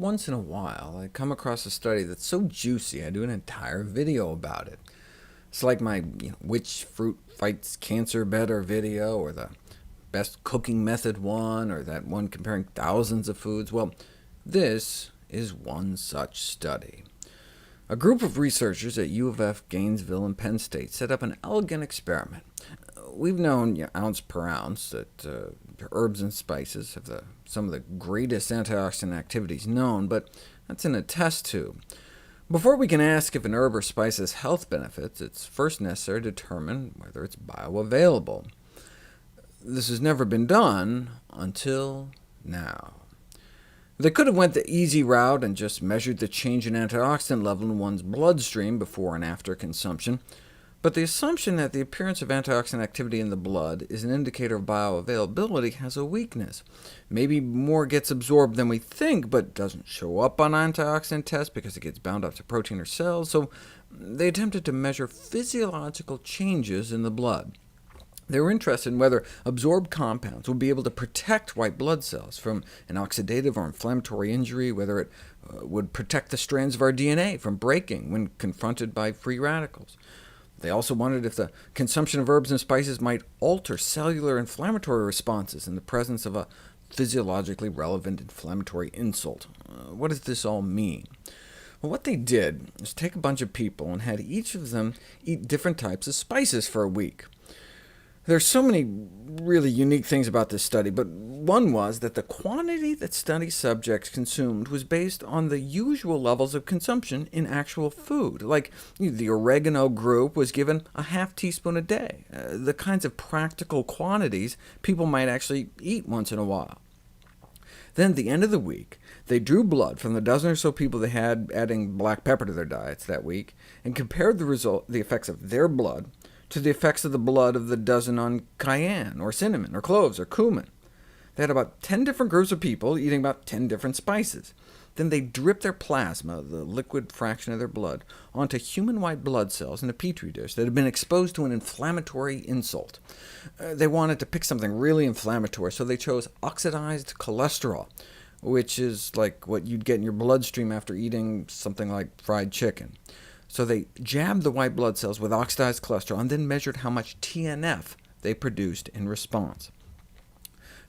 Once in a while, I come across a study that's so juicy I do an entire video about it. It's like my which fruit fights cancer better video, or the best cooking method one, or that one comparing thousands of foods. Well, this is one such study. A group of researchers at U of F, Gainesville, and Penn State set up an elegant experiment. We've known ounce per ounce that herbs and spices have some of the greatest antioxidant activities known, but that's in a test tube. Before we can ask if an herb or spice has health benefits, it's first necessary to determine whether it's bioavailable. This has never been done until now. They could have went the easy route and just measured the change in antioxidant level in one's bloodstream before and after consumption, but the assumption that the appearance of antioxidant activity in the blood is an indicator of bioavailability has a weakness. Maybe more gets absorbed than we think, but doesn't show up on antioxidant tests because it gets bound up to protein or cells, so they attempted to measure physiological changes in the blood. They were interested in whether absorbed compounds would be able to protect white blood cells from an oxidative or inflammatory injury, whether it would protect the strands of our DNA from breaking when confronted by free radicals. They also wondered if the consumption of herbs and spices might alter cellular inflammatory responses in the presence of a physiologically relevant inflammatory insult. What does this all mean? Well, what they did was take a bunch of people and had each of them eat different types of spices for a week. There's so many really unique things about this study, but one was that the quantity that study subjects consumed was based on the usual levels of consumption in actual food. Like, the oregano group was given a half teaspoon a day, the kinds of practical quantities people might actually eat once in a while. Then at the end of the week, they drew blood from the dozen or so people they had adding black pepper to their diets that week, and compared the effects of their blood to the effects of the blood of the dozen on cayenne, or cinnamon, or cloves, or cumin. They had about 10 different groups of people eating about 10 different spices. Then they dripped their plasma, the liquid fraction of their blood, onto human white blood cells in a petri dish that had been exposed to an inflammatory insult. They wanted to pick something really inflammatory, so they chose oxidized cholesterol, which is like what you'd get in your bloodstream after eating something like fried chicken. So they jabbed the white blood cells with oxidized cholesterol, and then measured how much TNF they produced in response.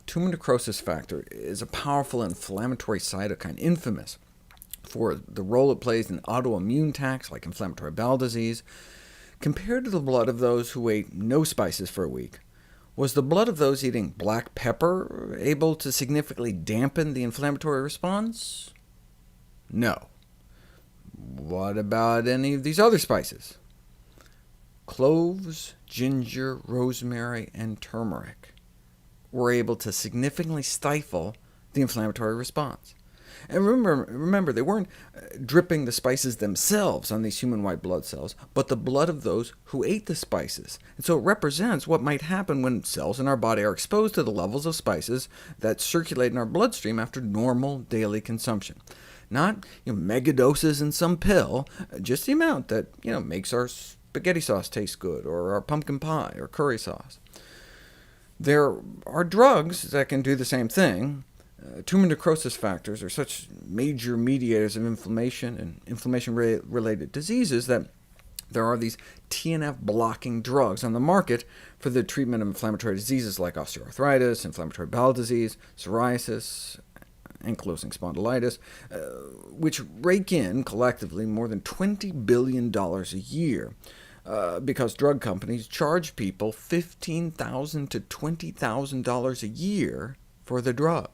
Tumor necrosis factor is a powerful inflammatory cytokine, infamous for the role it plays in autoimmune attacks like inflammatory bowel disease. Compared to the blood of those who ate no spices for a week, was the blood of those eating black pepper able to significantly dampen the inflammatory response? No. What about any of these other spices? Cloves, ginger, rosemary, and turmeric were able to significantly stifle the inflammatory response. And remember, they weren't dripping the spices themselves on these human white blood cells, but the blood of those who ate the spices. And so it represents what might happen when cells in our body are exposed to the levels of spices that circulate in our bloodstream after normal daily consumption. Not megadoses in some pill, just the amount that makes our spaghetti sauce taste good, or our pumpkin pie, or curry sauce. There are drugs that can do the same thing. Tumor necrosis factors are such major mediators of inflammation and inflammation-related diseases that there are these TNF-blocking drugs on the market for the treatment of inflammatory diseases like osteoarthritis, inflammatory bowel disease, psoriasis, ankylosing spondylitis, which rake in, collectively, more than $20 billion a year, because drug companies charge people $15,000 to $20,000 a year for the drug.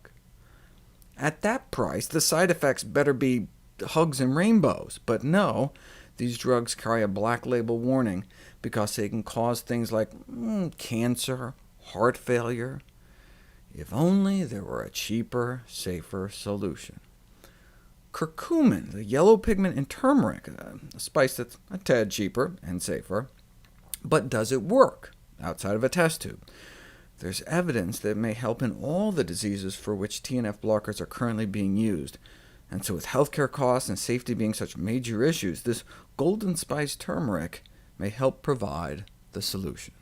At that price, the side effects better be hugs and rainbows, but no, these drugs carry a black label warning because they can cause things like cancer, heart failure. If only there were a cheaper, safer solution. Curcumin, the yellow pigment in turmeric, a spice that's a tad cheaper and safer, but does it work outside of a test tube? There's evidence that it may help in all the diseases for which TNF blockers are currently being used, and so with healthcare costs and safety being such major issues, this golden spice turmeric may help provide the solution.